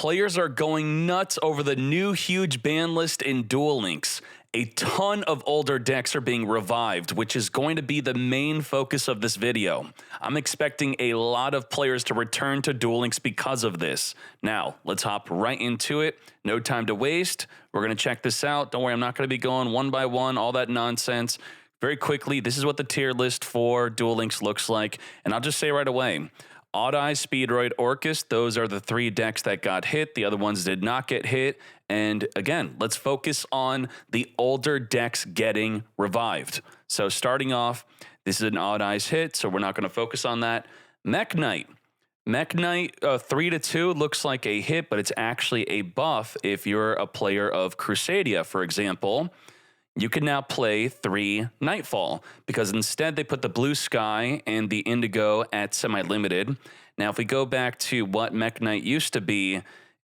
Players are going nuts over the new huge ban list in Duel Links. A ton of older decks are being revived, which is going to be the main focus of this video. I'm expecting a lot of players to return to Duel Links because of this. Now, let's hop right into it. No time to waste. We're going to check this out. Don't worry, I'm not going to be going one by one, all that nonsense. Very quickly, this is what the tier list for Duel Links looks like. And I'll just say right away, Odd Eye, Speedroid, Orcus, those are the three decks that got hit. The other ones did not get hit. And again, let's focus on the older decks getting revived. So starting off, this is an Odd Eyes hit, so we're not going to focus on that. Mech Knight. Mech Knight 3-2 looks like a hit, but it's actually a buff if you're a player of Crusadia, for example. You can now play 3 Nightfall because instead they put the Blue Sky and the Indigo at semi-limited. Now, if we go back to what Mech Knight used to be,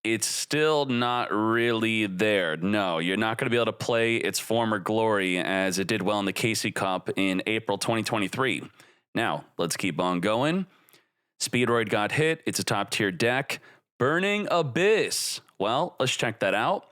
it's still not really there. No, you're not going to be able to play its former glory as it did well in the KC Cup in April 2023. Now, let's keep on going. Speedroid got hit. It's a top-tier deck. Burning Abyss. Well, let's check that out.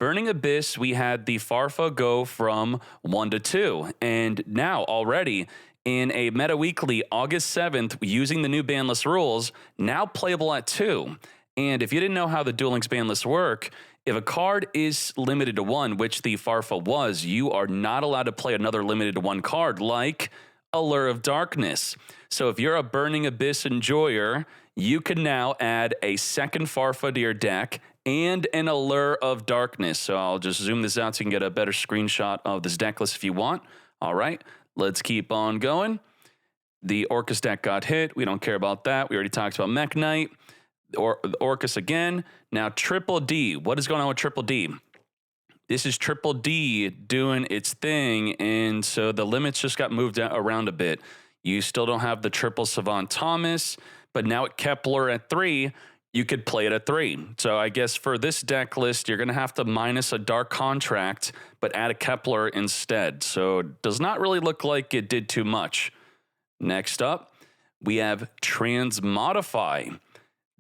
Burning Abyss, we had the Farfa go from 1 to 2. And now already in a Meta Weekly, August 7th, using the new ban list rules, now playable at 2. And if you didn't know how the Duel Links ban lists work, if a card is limited to 1, which the Farfa was, you are not allowed to play another limited to 1 card like Allure of Darkness. So if you're a Burning Abyss enjoyer, you can now add a second Farfa to your deck and an Allure of Darkness. So I'll just zoom this out so you can get a better screenshot of this deck list if you want. All right, let's keep on going. The Orcus deck got hit. We don't care about that. We already talked about Mech Knight. Or Orcus again. Now Triple D. What is going on with Triple D? This is Triple D doing its thing, and so the limits just got moved around a bit. You still don't have the triple Savant Thomas, but now at Kepler at 3, you could play it at 3. So I guess for this deck list, you're going to have to minus a Dark Contract, but add a Kepler instead. So it does not really look like it did too much. Next up, we have Transmodify.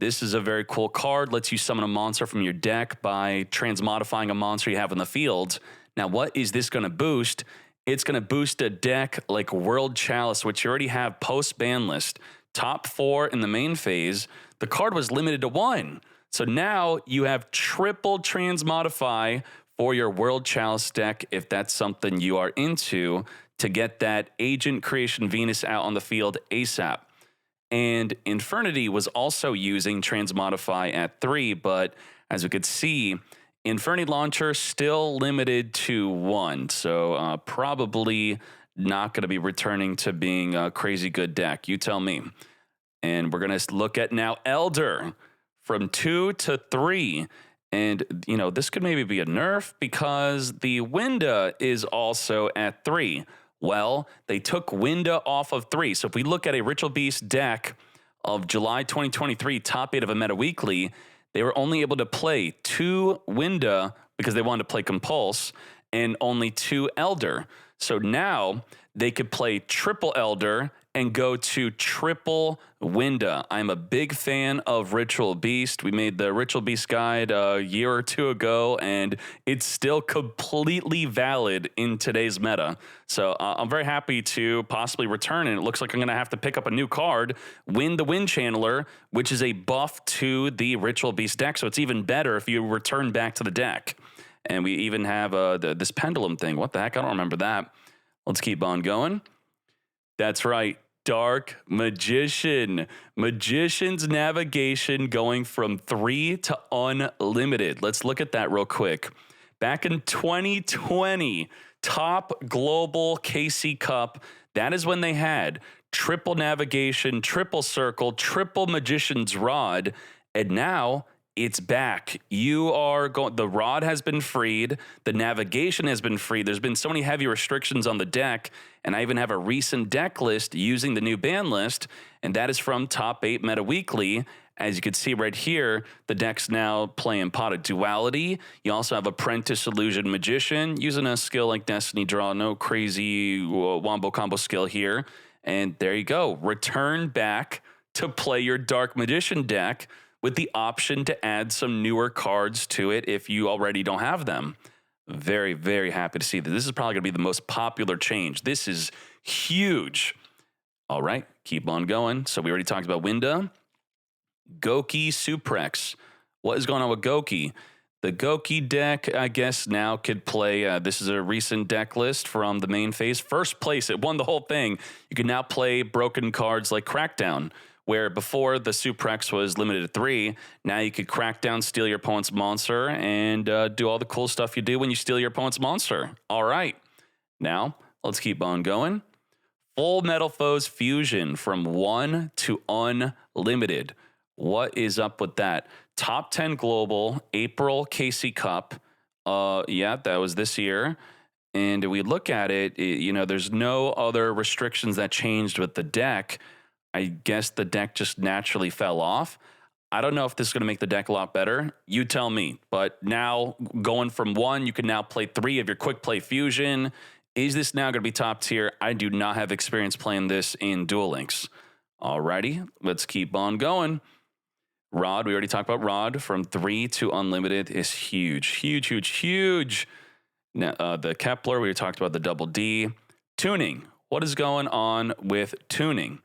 This is a very cool card. Lets you summon a monster from your deck by transmodifying a monster you have in the field. Now, what is this going to boost? It's going to boost a deck like World Chalice, which you already have post-ban list. Top 4 in the main phase. The card was limited to 1. So now you have triple Transmodify for your World Chalice deck if that's something you are into to get that Agent Creation Venus out on the field ASAP. And Infernity was also using Transmodify at 3, but as we could see, Infernity Launcher still limited to 1, so probably not going to be returning to being a crazy good deck. You tell me. And we're going to look at now Elder from 2 to 3. And, you know, this could maybe be a nerf because the Winda is also at 3. Well, they took Winda off of 3. So if we look at a Ritual Beast deck of July 2023, top 8 of a Meta Weekly, they were only able to play 2 Winda because they wanted to play Compulse and only 2 Elder. So now they could play triple Elder and go to triple Winda. I'm a big fan of Ritual Beast. We made the Ritual Beast guide a year or 2 ago, and it's still completely valid in today's meta. So I'm very happy to possibly return, and it looks like I'm going to have to pick up a new card, Wind the Wind Channeler, which is a buff to the Ritual Beast deck, so it's even better if you return back to the deck. And we even have this pendulum thing. What the heck? I don't remember that. Let's keep on going. That's right. Dark Magician. Magician's Navigation going from 3 to unlimited. Let's look at that real quick. Back in 2020, top global KC Cup, that is when they had triple Navigation, triple Circle, triple Magician's Rod, and now it's back. You are going, the rod has been freed. The navigation has been freed. There's been so many heavy restrictions on the deck. And I even have a recent deck list using the new ban list. And that is from Top 8 Meta Weekly. As you can see right here, the deck's now playing Pot of Duality. You also have Apprentice Illusion Magician using a skill like Destiny Draw. No crazy wombo combo skill here. And there you go. Return back to play your Dark Magician deck with the option to add some newer cards to it if you already don't have them. Very, very happy to see that. This is probably going to be the most popular change. This is huge. All right, keep on going. So we already talked about Winda. Goki Suprex. What is going on with Goki? The Goki deck, I guess, now could play. This is a recent deck list from the main phase. First place, it won the whole thing. You can now play broken cards like Crackdown, where before the Suprex was limited to 3. Now you could Crackdown, steal your opponent's monster, and do all the cool stuff you do when you steal your opponent's monster. All right, now let's keep on going. Full Metalfoes Fusion from 1 to unlimited. What is up with that? Top 10 global, April KC Cup. Yeah, that was this year. And we look at it, you know, there's no other restrictions that changed with the deck. I guess the deck just naturally fell off. I don't know if this is going to make the deck a lot better. You tell me. But now, going from 1, you can now play 3 of your quick play fusion. Is this now going to be top tier? I do not have experience playing this in Duel Links. Alrighty, let's keep on going. Rod, we already talked about Rod. From 3 to unlimited is huge, huge, huge, huge. Now, the Kepler, we talked about the double D. Tuning, what is going on with tuning?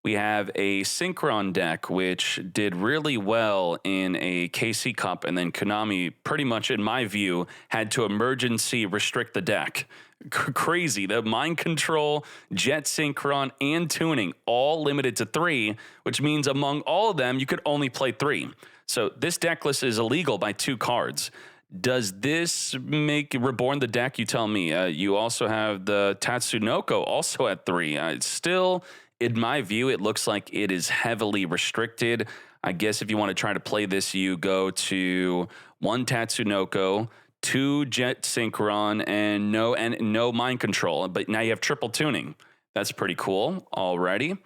We have a Synchron deck, which did really well in a KC Cup, and then Konami, pretty much in my view, had to emergency restrict the deck. Crazy. The Mind Control, Jet Synchron, and Tuning all limited to 3, which means among all of them, you could only play 3. So this deck list is illegal by 2 cards. Does this make Reborn the deck? You tell me. You also have the Tatsunoko also at 3. Still, in my view, it looks like it is heavily restricted. I guess if you want to try to play this, you go to 1 Tatsunoko, 2 Jet Synchron, and no Mind Control. But now you have triple tuning. That's pretty cool. Alrighty.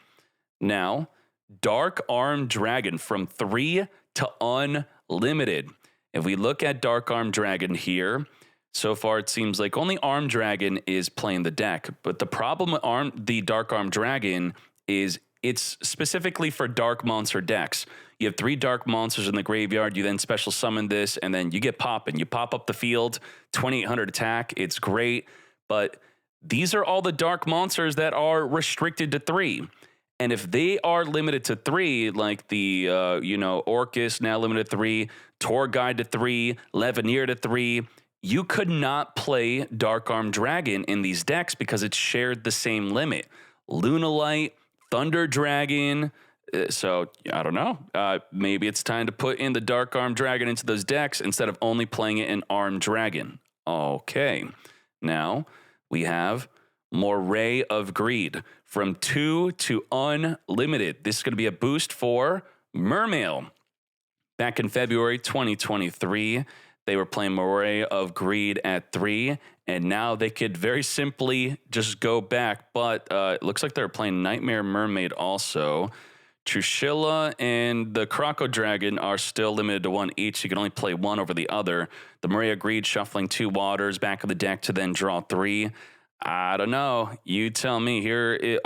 Now, Dark Arm Dragon from 3 to unlimited. If we look at Dark Arm Dragon here, so far it seems like only Arm Dragon is playing the deck. But the problem with the Dark Arm Dragon is it's specifically for dark monster decks. You have 3 dark monsters in the graveyard. You then special summon this, and then you get popping. You pop up the field, 2,800 attack. It's great. But these are all the dark monsters that are restricted to 3. And if they are limited to 3, like the, Orcus now limited to 3, Tour Guide to 3, Leveneer to 3, you could not play Dark Arm Dragon in these decks because it's shared the same limit. Lunalight, Thunder Dragon. So I don't know. Maybe it's time to put in the Dark Arm Dragon into those decks instead of only playing it in Arm Dragon. Okay. Now we have Moray of Greed from 2 to unlimited. This is going to be a boost for Mermail. Back in February 2023, they were playing Moray of Greed at 3, and now they could very simply just go back. But it looks like they're playing Nightmare Mermaid also. Trushilla and the Croco Dragon are still limited to 1 each. You can only play 1 over the other. The Moray of Greed shuffling 2 waters back of the deck to then draw 3. I don't know. You tell me here.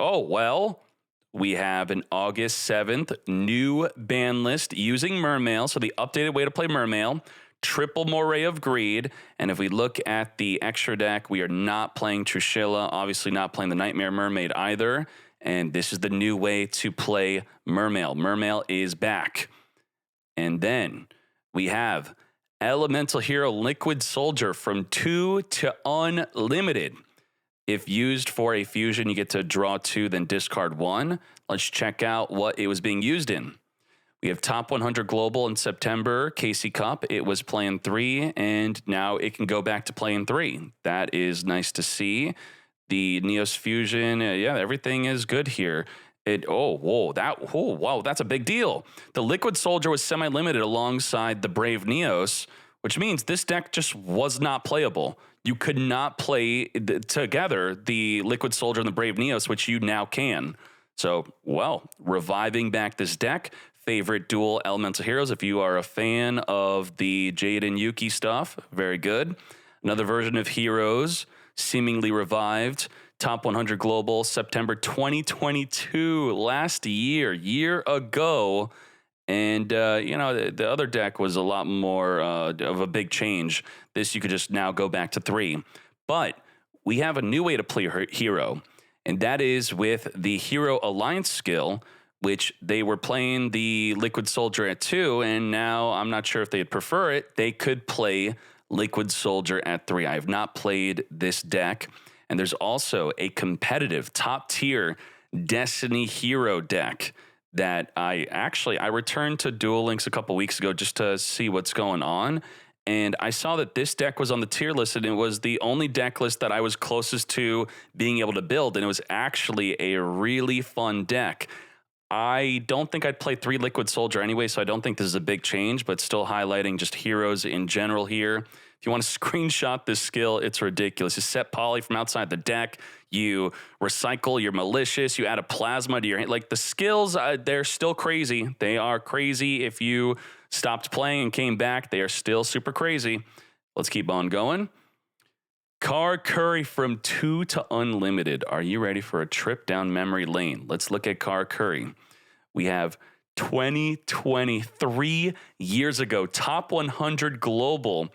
We have an August 7th new ban list using Mermail. So the updated way to play Mermail. Triple Moray of Greed. And if we look at the extra deck, we are not playing Trushilla, obviously not playing the Nightmare Mermaid either. And this is the new way to play Mermail. Mermail is back. And then we have Elemental Hero Liquid Soldier from 2 to unlimited. If used for a fusion, you get to draw 2, then discard 1. Let's check out what it was being used in. We have Top 100 Global in September, KC Cup. It was playing 3, and now it can go back to playing 3. That is nice to see. The Neos Fusion, everything is good here. That's a big deal. The Liquid Soldier was semi-limited alongside the Brave Neos, which means this deck just was not playable. You could not play together the Liquid Soldier and the Brave Neos, which you now can. So, reviving back this deck. Favorite dual elemental heroes, if you are a fan of the Jade and Yuki stuff, very good. Another version of Heroes, seemingly revived. Top 100 Global, September 2022, last year ago. And, you know, the other deck was a lot more of a big change. This, you could just now go back to 3. But we have a new way to play hero, and that is with the Hero Alliance skill, which they were playing the Liquid Soldier at 2, and now I'm not sure if they'd prefer it. They could play Liquid Soldier at 3. I have not played this deck, and there's also a competitive top-tier Destiny Hero deck that I returned to Duel Links a couple weeks ago just to see what's going on, and I saw that this deck was on the tier list, and it was the only deck list that I was closest to being able to build, and it was actually a really fun deck. I don't think I'd play 3 Liquid Soldier anyway, so I don't think this is a big change, but still highlighting just heroes in general here. If you want to screenshot this skill, it's ridiculous. You set Poly from outside the deck, you recycle your Malicious, you add a Plasma to your hand. Like, the skills, they're still crazy. They are crazy. If you stopped playing and came back, they are still super crazy. Let's keep on going. Carcary from 2 to Unlimited. Are you ready for a trip down memory lane? Let's look at Carcary. We have 2023 years ago, top 100 global.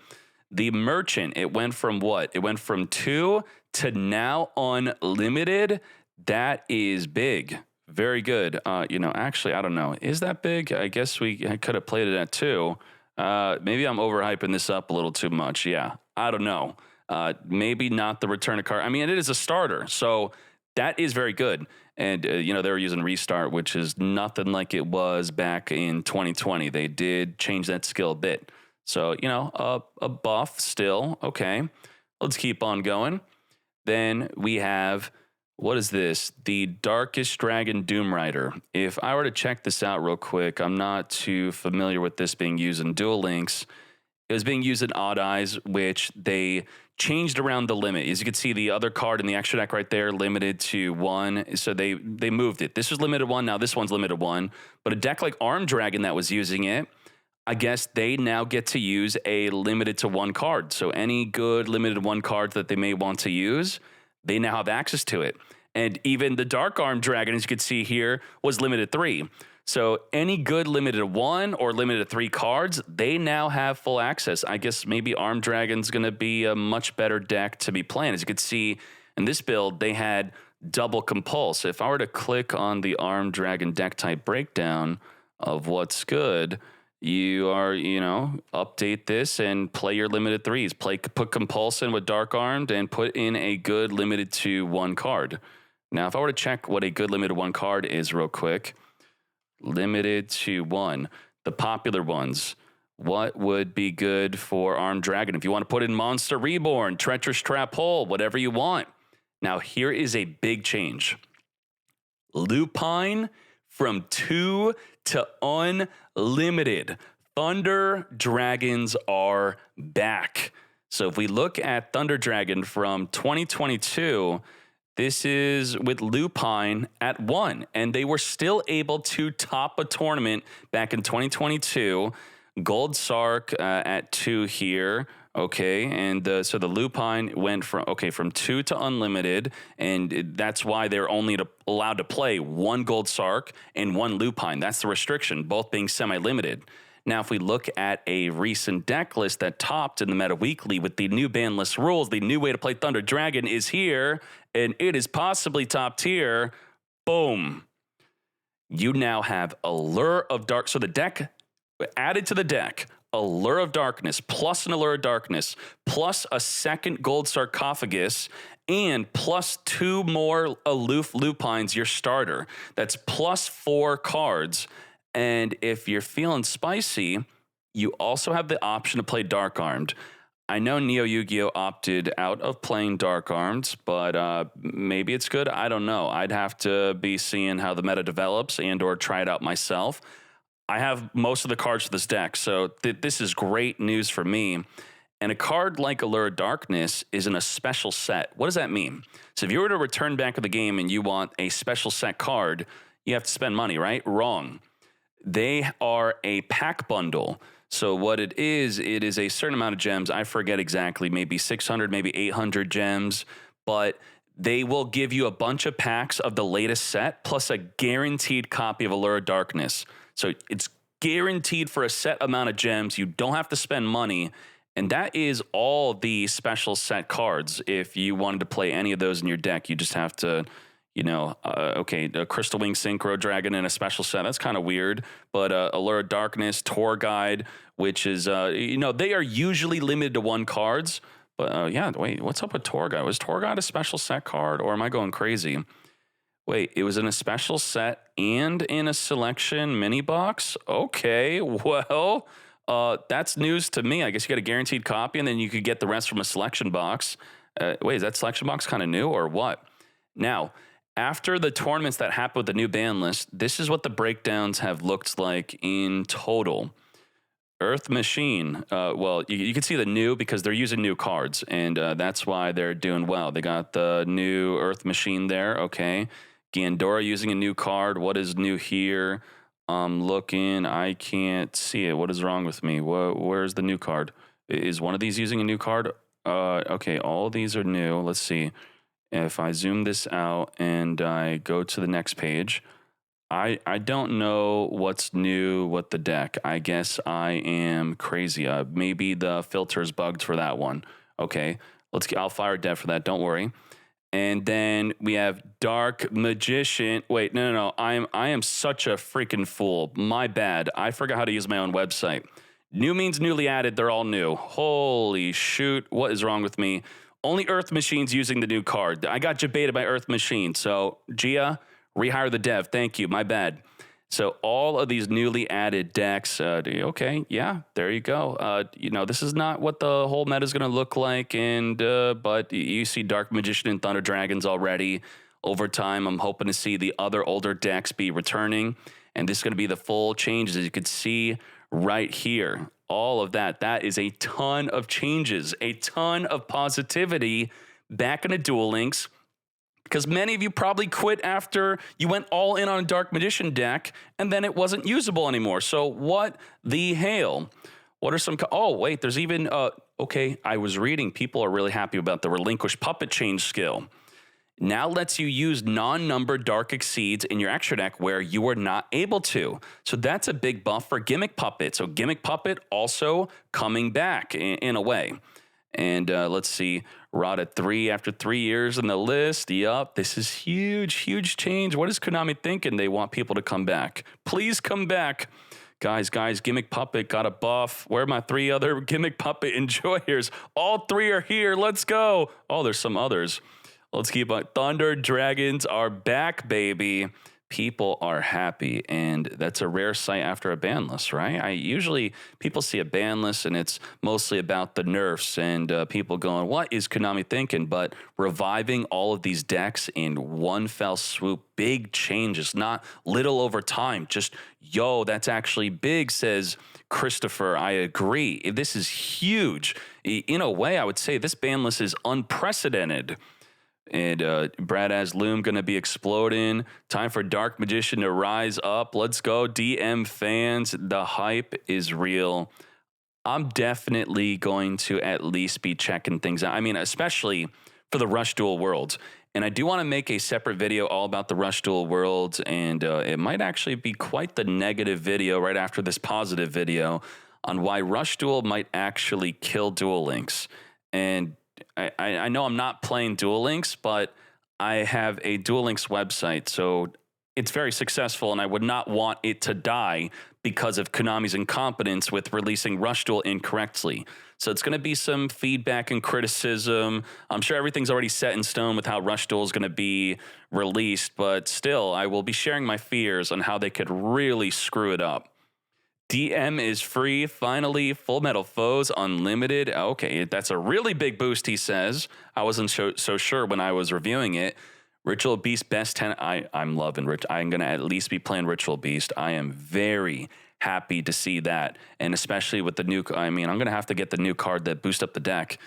The Merchant, it went from what? It went from 2 to now Unlimited. That is big. Very good. You know, actually, I don't know. Is that big? I guess I could have played it at 2. Maybe I'm overhyping this up a little too much. Yeah, I don't know. Maybe not the return of card. I mean, it is a starter, so that is very good. And, you know, they were using Restart, which is nothing like it was back in 2020. They did change that skill a bit. So, you know, a buff still. Okay, let's keep on going. Then we have, what is this? The Darkest Dragon Doom Rider. If I were to check this out real quick, I'm not too familiar with this being used in Duel Links. It was being used in Odd Eyes, which they changed around the limit. As you can see, the other card in the extra deck right there, limited to 1. So they moved it. This was limited 1. Now this one's limited 1. But a deck like Armed Dragon that was using it, I guess they now get to use a limited to 1 card. So any good limited 1 card that they may want to use, they now have access to it. And even the Dark Armed Dragon, as you can see here, was limited 3. So any good limited 1 or limited 3 cards, they now have full access. I guess maybe Armed Dragon's going to be a much better deck to be playing. As you can see in this build, they had double Compulse. If I were to click on the Armed Dragon deck type breakdown of what's good, you are, you know, update this and play your limited 3s. Put Compulse in with Dark Armed and put in a good limited to 1 card. Now, if I were to check what a good limited 1 card is real quick, limited to 1, the popular ones, what would be good for Armed Dragon? If you want to put in Monster Reborn, Treacherous Trap Hole, whatever you want. Now, here is a big change. Lupine from 2 to Unlimited. Thunder Dragons are back. So if we look at Thunder Dragon from 2022, this is with Lupine at 1, and they were still able to top a tournament back in 2022. Gold Sark at 2 here. Okay, and so the Lupine went from 2 to Unlimited, and that's why they're only allowed to play 1 Gold Sark and 1 Lupine. That's the restriction, both being semi-limited. Now, if we look at a recent deck list that topped in the Meta Weekly with the new ban list rules, the new way to play Thunder Dragon is here, and it is possibly top tier. Boom. You now have Allure of Dark. So the deck, added to the deck, Allure of Darkness, plus an Allure of Darkness, plus a second Gold Sarcophagus, and plus 2 more Aloof Lupines, your starter. That's plus 4 cards. And if you're feeling spicy, you also have the option to play Dark Armed. I know Neo Yu-Gi-Oh! Opted out of playing Dark Armed, but maybe it's good. I don't know. I'd have to be seeing how the meta develops and or try it out myself. I have most of the cards for this deck, so this is great news for me. And a card like Allure of Darkness is in a special set. What does that mean? So if you were to return back to the game and you want a special set card, you have to spend money, right? Wrong. They are a pack bundle. So what it is a certain amount of gems. I forget exactly, maybe 600, maybe 800 gems, but they will give you a bunch of packs of the latest set plus a guaranteed copy of Allure of Darkness. So it's guaranteed for a set amount of gems. You don't have to spend money. And that is all the special set cards. If you wanted to play any of those in your deck, you just have to, you know, okay, a Crystal Wing Synchro Dragon in a special set. That's kind of weird. But Allure of Darkness, Tour Guide, which is, you know, they are usually limited to 1 cards. But yeah, wait, what's up with Tour Guide? Was Tour Guide a special set card, or am I going crazy? Wait, it was in a special set and in a selection mini box? Okay, well... that's news to me. I guess you get a guaranteed copy, and then you could get the rest from a selection box. Wait, is that selection box kind of new or what? Now, after the tournaments that happened with the new ban list, this is what the breakdowns have looked like in total. Earth Machine, well, you can see the new because they're using new cards, and that's why they're doing well. They got the new Earth Machine there, okay. Gandora using a new card. What is new here? I'm looking, I can't see it. What is wrong with me? Where's the new card? Is one of these using a new card? Okay, all these are new. Let's see. If I zoom this out and I go to the next page, I don't know what's new with the deck. I guess I am crazy. Maybe the filter's bugged for that one. Okay, I'll fire dev for that, don't worry. And then we have Dark Magician. Wait, no. I am such a freaking fool. My bad. I forgot how to use my own website. New means newly added. They're all new. Holy shoot. What is wrong with me? Only Earth Machine's using the new card. I got debated by Earth Machine. So, Gia, rehire the dev. Thank you. My bad. So all of these newly added decks, okay, yeah, there you go. You know, this is not what the whole meta is going to look like, and but you see Dark Magician and Thunder Dragons already. Over time, I'm hoping to see the other older decks be returning, and this is going to be the full changes, as you can see right here. All of that is a ton of changes, a ton of positivity back into Duel Links. Because many of you probably quit after you went all in on a Dark Magician deck, and then it wasn't usable anymore. So what the hail? What are some... Oh, wait, there's even... okay, I was reading. People are really happy about the Relinquish Puppet Change skill. Now lets you use non-numbered Dark Exceeds in your extra deck where you were not able to. So that's a big buff for Gimmick Puppet. So Gimmick Puppet also coming back in a way. And let's see, Rod at 3 after 3 years in the list. Yup, this is huge, huge change. What is Konami thinking? They want people to come back. Please come back. Guys, Gimmick Puppet got a buff. Where are my 3 other Gimmick Puppet enjoyers? All 3 are here. Let's go. Oh, there's some others. Let's keep on. Thunder Dragons are back, baby. People are happy, and that's a rare sight after a ban list, right? Usually people see a ban list and it's mostly about the nerfs and people going, what is Konami thinking? But reviving all of these decks in one fell swoop, big changes, not little over time. Just, yo, that's actually big, says Christopher. I agree. This is huge. In a way, I would say this ban list is unprecedented. And Brad as Loom going to be exploding. Time for Dark Magician to rise up. Let's go, DM fans. The hype is real. I'm definitely going to at least be checking things out. I mean, especially for the Rush Duel Worlds. And I do want to make a separate video all about the Rush Duel Worlds. And it might actually be quite the negative video right after this positive video on why Rush Duel might actually kill Duel Links. And I know I'm not playing Duel Links, but I have a Duel Links website, so it's very successful, and I would not want it to die because of Konami's incompetence with releasing Rush Duel incorrectly. So it's going to be some feedback and criticism. I'm sure everything's already set in stone with how Rush Duel is going to be released, but still, I will be sharing my fears on how they could really screw it up. DM is free, finally. Full Metalfoes Unlimited. Okay, that's a really big boost, he says. I wasn't so sure when I was reviewing it. Ritual Beast best 10. I'm loving Rich. I'm going to at least be playing Ritual Beast. I am very happy to see that. And especially with the new, I mean, I'm going to have to get the new card that boosts up the deck.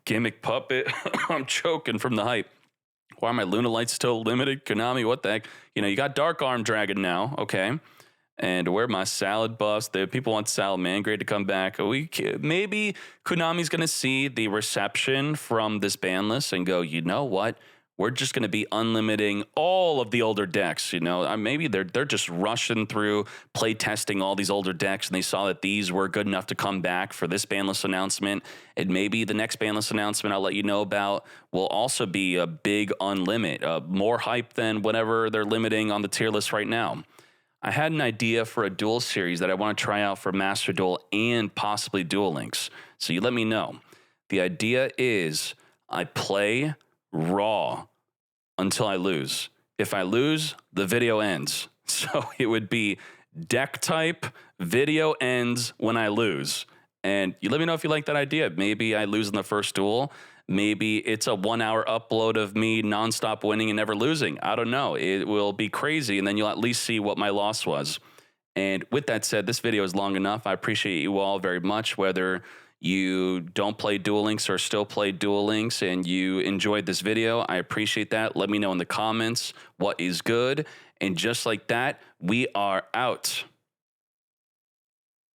Gimmick Puppet. I'm choking from the hype. Why are my Lunalights still limited? Konami, what the heck? You know, you got Dark Arm Dragon now. Okay. And where my salad buffs, the people want Salad Mangrave to come back. Maybe Konami's going to see the reception from this ban list and go, you know what? we're just going to be unlimiting all of the older decks. You know, maybe they're just rushing through play testing all these older decks, and they saw that these were good enough to come back for this banlist announcement. And maybe the next banlist announcement I'll let you know about will also be a big unlimit, more hype than whatever they're limiting on the tier list right now. I had an idea for a Duel series that I want to try out for Master Duel and possibly Duel Links. So you let me know. The idea is I play raw until I lose. If I lose, the video ends. So it would be deck type, video ends when I lose. And you let me know if you like that idea. Maybe I lose in the first duel. Maybe it's a 1 hour upload of me nonstop winning and never losing. I don't know. It will be crazy. And then you'll at least see what my loss was. And with that said, this video is long enough. I appreciate you all very much, whether you don't play Duel Links or still play Duel Links and you enjoyed this video. I appreciate that. Let me know in the comments what is good. And just like that, we are out.